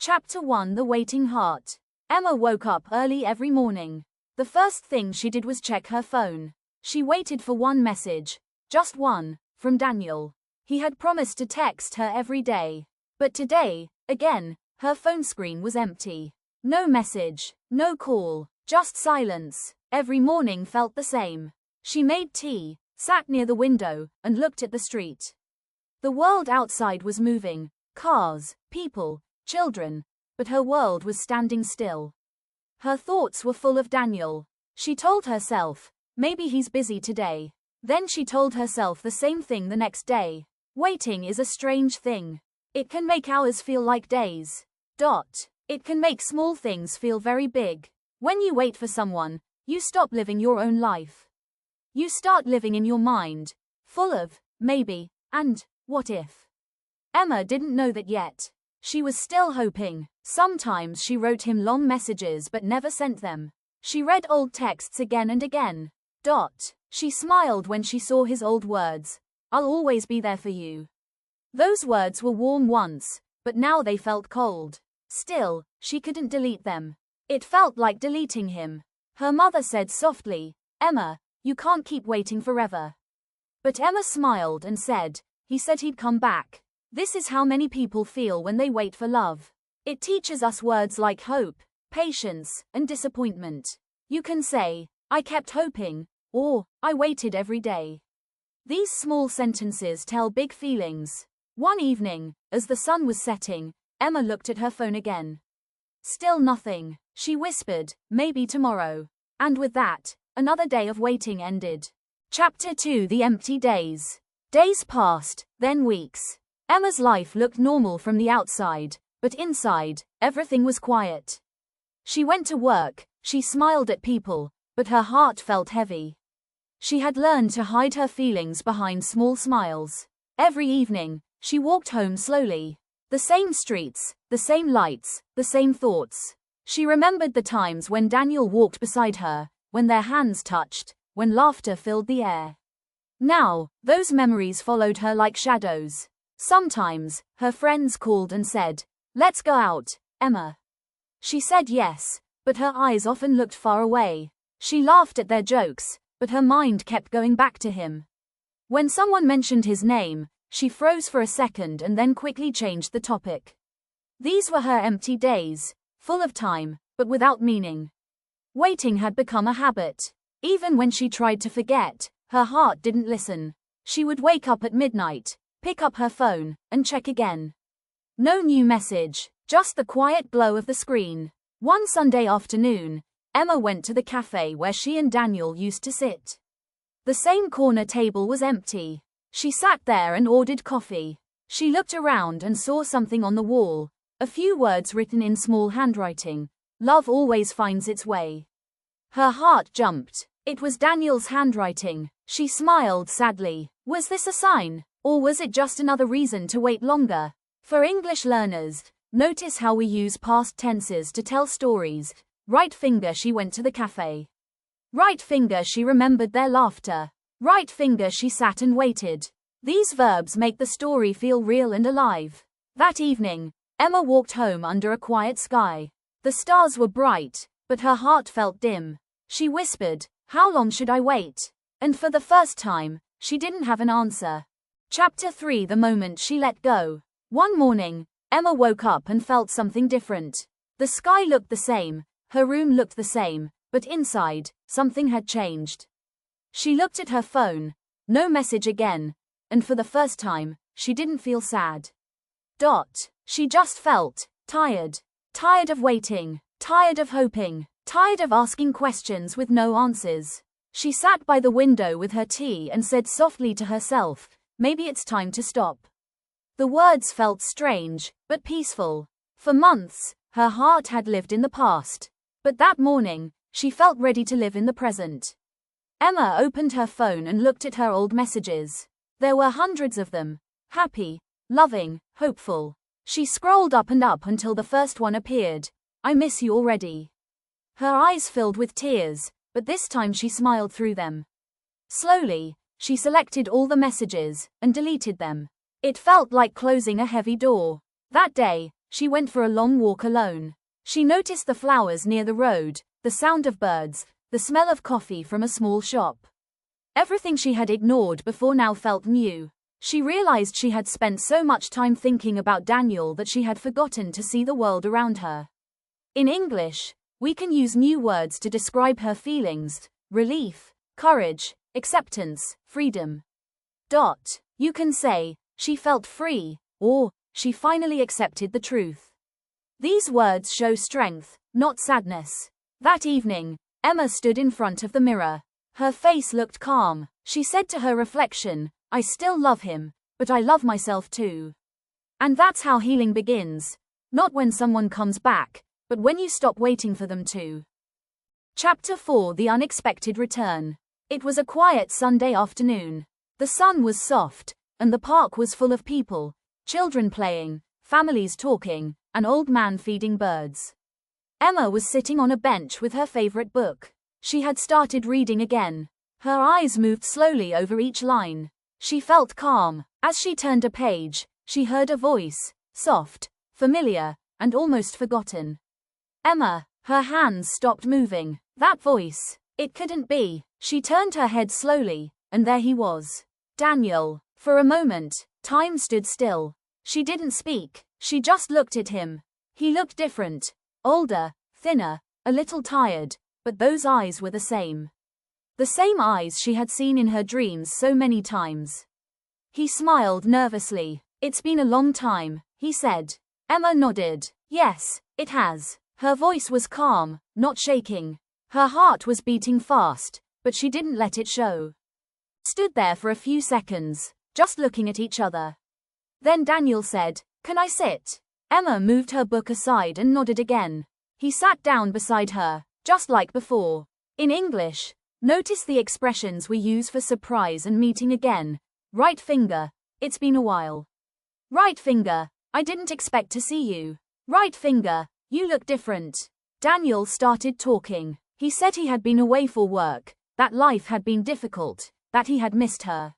Chapter 1: The Waiting Heart. Emma woke up early every morning. The first thing she did was check her phone. She waited for one message, just one, from Daniel. He had promised to text her every day. But today, again, her phone screen was empty. No message, no call, just silence. Every morning felt the same. She made tea, sat near the window, and looked at the street. The world outside was moving, cars, people, children, but her world was standing still. Her thoughts were full of Daniel. She told herself, maybe he's busy today. Then she told herself the same thing the next day. Waiting is a strange thing. It can make hours feel like days. It can make small things feel very big. When you wait for someone, you stop living your own life. You start living in your mind, full of maybe and what if. Emma didn't know that yet. She was still hoping. Sometimes she wrote him long messages but never sent them. She read old texts again and again. She smiled when she saw his old words. I'll always be there for you. Those words were warm once, but now they felt cold. Still, she couldn't delete them. It felt like deleting him. Her mother said softly, Emma, you can't keep waiting forever. But Emma smiled and said, he said he'd come back. This is how many people feel when they wait for love. It teaches us words like hope, patience, and disappointment. You can say, I kept hoping, or, I waited every day. These small sentences tell big feelings. One evening, as the sun was setting, Emma looked at her phone again. Still nothing. She whispered, maybe tomorrow. And with that, another day of waiting ended. Chapter 2: The Empty Days. Days passed, then weeks. Emma's life looked normal from the outside, but inside, everything was quiet. She went to work, she smiled at people, but her heart felt heavy. She had learned to hide her feelings behind small smiles. Every evening, she walked home slowly. The same streets, the same lights, the same thoughts. She remembered the times when Daniel walked beside her, when their hands touched, when laughter filled the air. Now, those memories followed her like shadows. Sometimes, her friends called and said, let's go out, Emma. She said yes, but her eyes often looked far away. She laughed at their jokes, but her mind kept going back to him. When someone mentioned his name, she froze for a second and then quickly changed the topic. These were her empty days, full of time, but without meaning. Waiting had become a habit. Even when she tried to forget, her heart didn't listen. She would wake up at midnight, pick up her phone, and check again. No new message, just the quiet glow of the screen. One Sunday afternoon, Emma went to the cafe where she and Daniel used to sit. The same corner table was empty. She sat there and ordered coffee. She looked around and saw something on the wall, a few words written in small handwriting. Love always finds its way. Her heart jumped. It was Daniel's handwriting. She smiled sadly. Was this a sign? Or was it just another reason to wait longer? For English learners, notice how we use past tenses to tell stories. Right finger, she went to the cafe. Right finger, she remembered their laughter. Right finger, she sat and waited. These verbs make the story feel real and alive. That evening, Emma walked home under a quiet sky. The stars were bright, but her heart felt dim. She whispered, how long should I wait? And for the first time, she didn't have an answer. Chapter 3: The Moment She Let Go. One morning, Emma woke up and felt something different. The sky looked the same, her room looked the same, but inside, something had changed. She looked at her phone. No message again. And for the first time, she didn't feel sad. She just felt tired. Tired of waiting. Tired of hoping. Tired of asking questions with no answers. She sat by the window with her tea and said softly to herself, maybe it's time to stop. The words felt strange, but peaceful. For months, her heart had lived in the past. But that morning, she felt ready to live in the present. Emma opened her phone and looked at her old messages. There were hundreds of them. Happy, loving, hopeful. She scrolled up and up until the first one appeared. I miss you already. Her eyes filled with tears, but this time she smiled through them. Slowly, she selected all the messages and deleted them. It felt like closing a heavy door. That day, she went for a long walk alone. She noticed the flowers near the road, the sound of birds, the smell of coffee from a small shop. Everything she had ignored before now felt new. She realized she had spent so much time thinking about Daniel that she had forgotten to see the world around her. In English, we can use new words to describe her feelings: relief, courage, acceptance, freedom. You can say, she felt free, or, she finally accepted the truth. These words show strength, not sadness. That evening, Emma stood in front of the mirror. Her face looked calm. She said to her reflection, I still love him, but I love myself too. And that's how healing begins. Not when someone comes back, but when you stop waiting for them to. Chapter 4: The Unexpected Return. It was a quiet Sunday afternoon. The sun was soft, and the park was full of people, children playing, families talking, an old man feeding birds. Emma was sitting on a bench with her favorite book. She had started reading again. Her eyes moved slowly over each line. She felt calm. As she turned a page, she heard a voice, soft, familiar, and almost forgotten. Emma, her hands stopped moving. That voice, it couldn't be. She turned her head slowly, and there he was. Daniel. For a moment, time stood still. She didn't speak, she just looked at him. He looked different, older, thinner, a little tired, but those eyes were the same. The same eyes she had seen in her dreams so many times. He smiled nervously. It's been a long time, he said. Emma nodded. Yes, it has. Her voice was calm, not shaking. Her heart was beating fast, but she didn't let it show. Stood there for a few seconds, just looking at each other. Then Daniel said, Can I sit? Emma moved her book aside and nodded again. He sat down beside her, just like before. In English, notice the expressions we use for surprise and meeting again. Right finger, it's been a while. Right finger, I didn't expect to see you. Right finger, you look different. Daniel started talking. He said he had been away for work, that life had been difficult, that he had missed her.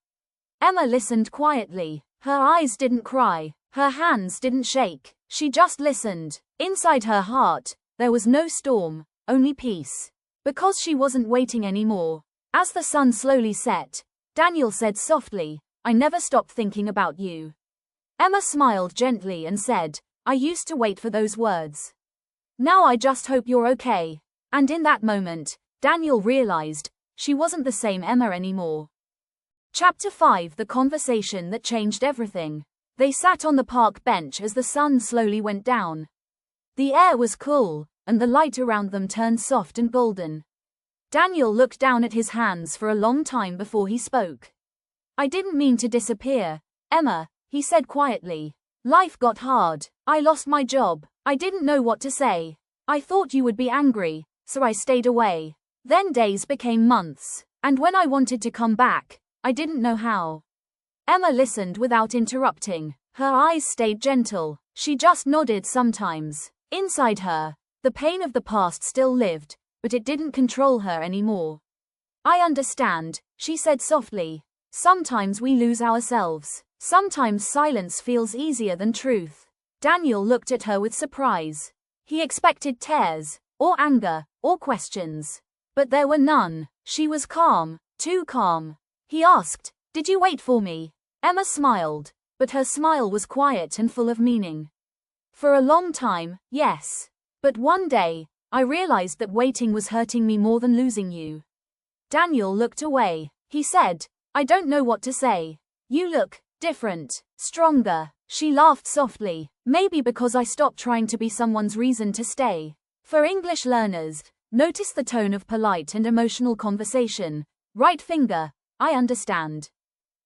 Emma listened quietly. Her eyes didn't cry, her hands didn't shake. She just listened. Inside her heart, there was no storm, only peace. Because she wasn't waiting anymore. As the sun slowly set, Daniel said softly, I never stopped thinking about you. Emma smiled gently and said, I used to wait for those words. Now I just hope you're okay. And in that moment, Daniel realized, she wasn't the same Emma anymore. Chapter 5: The Conversation That Changed Everything. They sat on the park bench as the sun slowly went down. The air was cool, and the light around them turned soft and golden. Daniel looked down at his hands for a long time before he spoke. I didn't mean to disappear, Emma, he said quietly. Life got hard. I lost my job. I didn't know what to say. I thought you would be angry, so I stayed away. Then days became months, and when I wanted to come back, I didn't know how. Emma listened without interrupting. Her eyes stayed gentle. She just nodded sometimes. Inside her, the pain of the past still lived, but it didn't control her anymore. I understand, she said softly. Sometimes we lose ourselves. Sometimes silence feels easier than truth. Daniel looked at her with surprise. He expected tears, or anger, or questions. But there were none. She was calm, too calm. He asked, Did you wait for me? Emma smiled, but her smile was quiet and full of meaning. For a long time, yes. But one day, I realized that waiting was hurting me more than losing you. Daniel looked away. He said, I don't know what to say. You look different, stronger. She laughed softly, maybe because I stopped trying to be someone's reason to stay. For English learners, notice the tone of polite and emotional conversation. Right finger, I understand.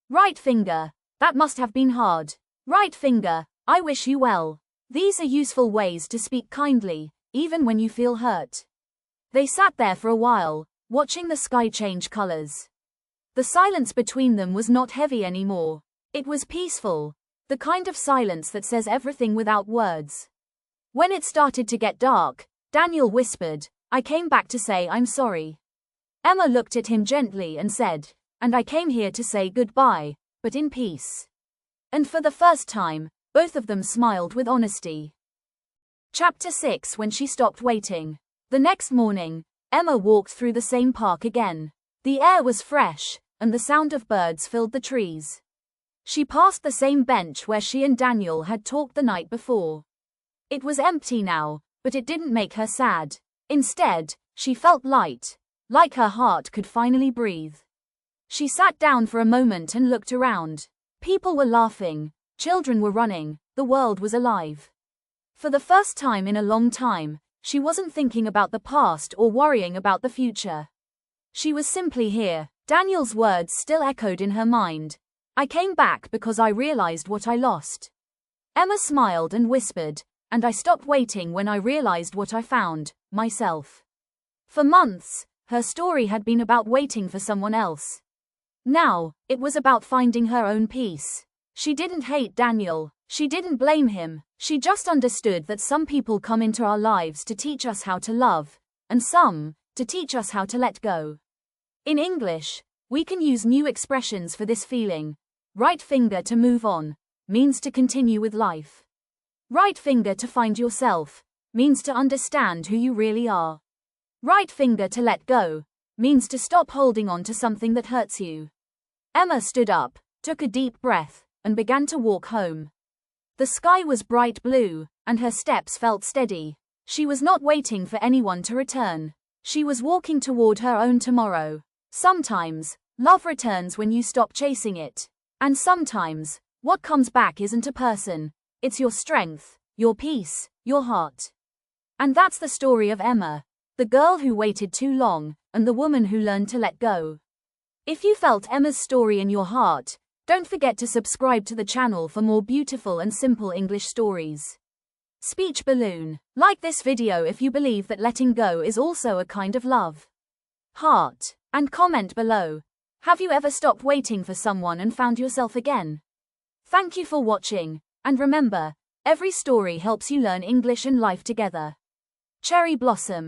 Right finger, that must have been hard. Right finger, I wish you well. These are useful ways to speak kindly, even when you feel hurt. They sat there for a while, watching the sky change colors. The silence between them was not heavy anymore. It was peaceful, the kind of silence that says everything without words. When it started to get dark, Daniel whispered, I came back to say I'm sorry. Emma looked at him gently and said, and I came here to say goodbye, but in peace. And for the first time, both of them smiled with honesty. Chapter 6. When she stopped waiting. The next morning, Emma walked through the same park again. The air was fresh, and the sound of birds filled the trees. She passed the same bench where she and Daniel had talked the night before. It was empty now, but it didn't make her sad. Instead, she felt light, like her heart could finally breathe. She sat down for a moment and looked around. People were laughing, children were running, the world was alive. For the first time in a long time, she wasn't thinking about the past or worrying about the future. She was simply here. Daniel's words still echoed in her mind. I came back because I realized what I lost. Emma smiled and whispered, and I stopped waiting when I realized what I found, myself. For months, her story had been about waiting for someone else. Now, it was about finding her own peace. She didn't hate Daniel. She didn't blame him. She just understood that some people come into our lives to teach us how to love, and some, to teach us how to let go. In English, we can use new expressions for this feeling. Right finger to move on means to continue with life. Right finger to find yourself means to understand who you really are. Right finger to let go means to stop holding on to something that hurts you. Emma stood up, took a deep breath, and began to walk home. The sky was bright blue, and her steps felt steady. She was not waiting for anyone to return. She was walking toward her own tomorrow. Sometimes, love returns when you stop chasing it. And sometimes, what comes back isn't a person. It's your strength, your peace, your heart. And that's the story of Emma, the girl who waited too long, and the woman who learned to let go. If you felt Emma's story in your heart, don't forget to subscribe to the channel for more beautiful and simple English stories. Speech balloon. Like this video if you believe that letting go is also a kind of love. Heart. And comment below. Have you ever stopped waiting for someone and found yourself again? Thank you for watching, and remember, every story helps you learn English and life together. Cherry Blossom.